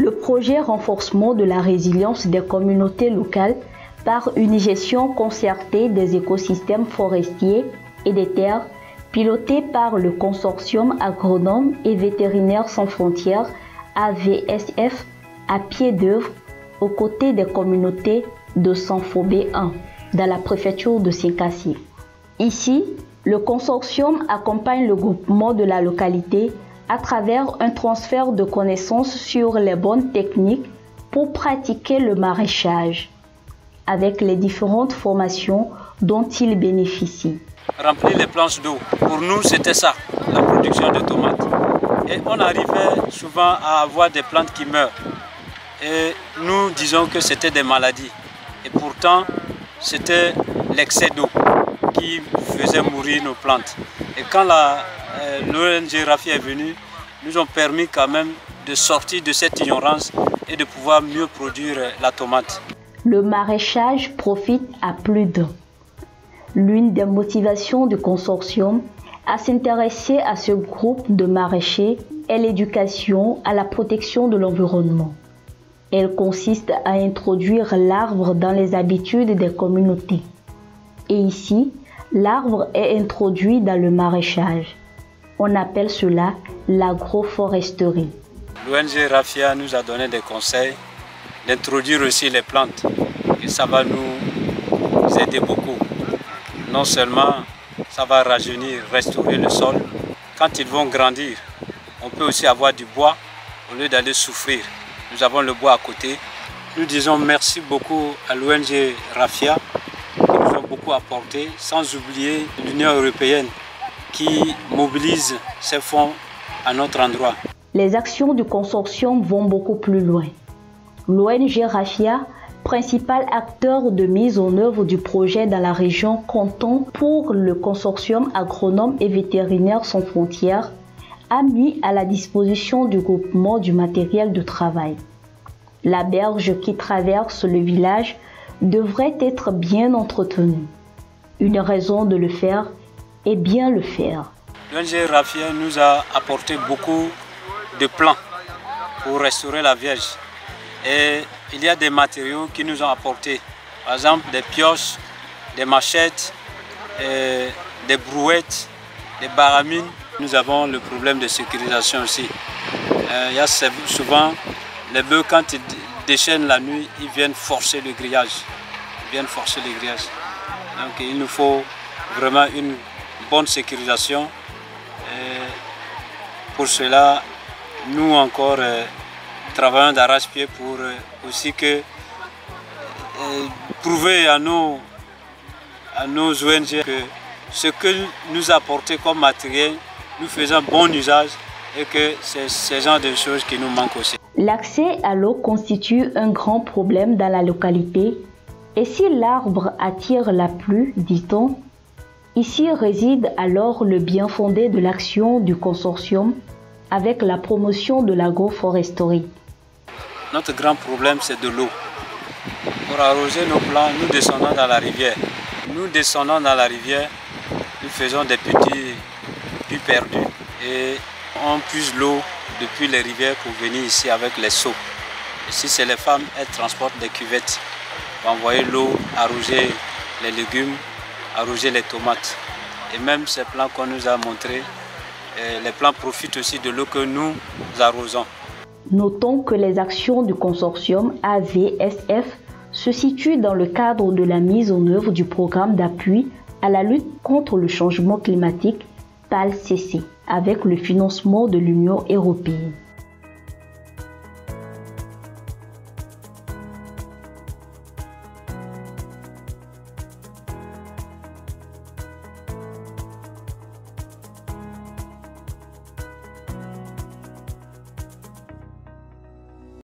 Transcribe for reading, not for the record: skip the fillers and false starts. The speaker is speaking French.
Le projet renforcement de la résilience des communautés locales par une gestion concertée des écosystèmes forestiers et des terres, piloté par le consortium Agronomes et Vétérinaires sans frontières AVSF, à pied d'œuvre aux côtés des communautés de Sanfobé 1 dans la préfecture de Sinkassi. Ici, le consortium accompagne le groupement de la localité à travers un transfert de connaissances sur les bonnes techniques pour pratiquer le maraîchage, avec les différentes formations dont ils bénéficient. Remplir les planches d'eau, pour nous c'était ça, la production de tomates. Et on arrivait souvent à avoir des plantes qui meurent. Et nous disons que c'était des maladies. Et pourtant, c'était l'excès d'eau qui faisait mourir nos plantes. Et quand l'ONG Rafia est venue, nous ont permis quand même de sortir de cette ignorance et de pouvoir mieux produire la tomate. Le maraîchage profite à plus d'un. L'une des motivations du consortium à s'intéresser à ce groupe de maraîchers est l'éducation à la protection de l'environnement. Elle consiste à introduire l'arbre dans les habitudes des communautés. Et ici, l'arbre est introduit dans le maraîchage. On appelle cela l'agroforesterie. L'ONG Rafia nous a donné des conseils d'introduire aussi les plantes. Et ça va nous aider beaucoup. Non seulement ça va rajeunir, restaurer le sol. Quand ils vont grandir, on peut aussi avoir du bois au lieu d'aller souffrir. Nous avons le bois à côté. Nous disons merci beaucoup à l'ONG Rafia qui nous ont beaucoup apporté, sans oublier l'Union européenne qui mobilise ses fonds à notre endroit. Les actions du consortium vont beaucoup plus loin. L'ONG Rafia, principal acteur de mise en œuvre du projet dans la région canton pour le consortium Agronomes et Vétérinaires sans frontières, a mis à la disposition du groupement du matériel de travail. La berge qui traverse le village devrait être bien entretenue. Une raison de le faire est bien le faire. L'ONG Rafia nous a apporté beaucoup de plans pour restaurer la Vierge. Et il y a des matériaux qui nous ont apporté, par exemple des pioches, des machettes, des brouettes, des baramines. Nous avons le problème de sécurisation aussi. Il y a souvent les bœufs, quand ils déchaînent la nuit, ils viennent forcer le grillage. Donc il nous faut vraiment une bonne sécurisation. Et pour cela, nous encore travaillons d'arrache-pied pour aussi prouver à nos ONG que ce que nous apportons comme matériel, nous faisons bon usage et que c'est ce genre de choses qui nous manquent aussi. L'accès à l'eau constitue un grand problème dans la localité. Et si l'arbre attire la pluie, dit-on, ici réside alors le bien fondé de l'action du consortium avec la promotion de l'agroforesterie. Notre grand problème, c'est de l'eau. Pour arroser nos plants, nous descendons dans la rivière. Nous faisons des petits puits perdus et on puise l'eau depuis les rivières pour venir ici avec les seaux. Ici, c'est les femmes, elles transportent des cuvettes pour envoyer l'eau, arroser les légumes, arroser les tomates. Et même ces plants qu'on nous a montrés, les plants profitent aussi de l'eau que nous arrosons. Notons que les actions du consortium AVSF se situent dans le cadre de la mise en œuvre du programme d'appui à la lutte contre le changement climatique PALCC avec le financement de l'Union européenne.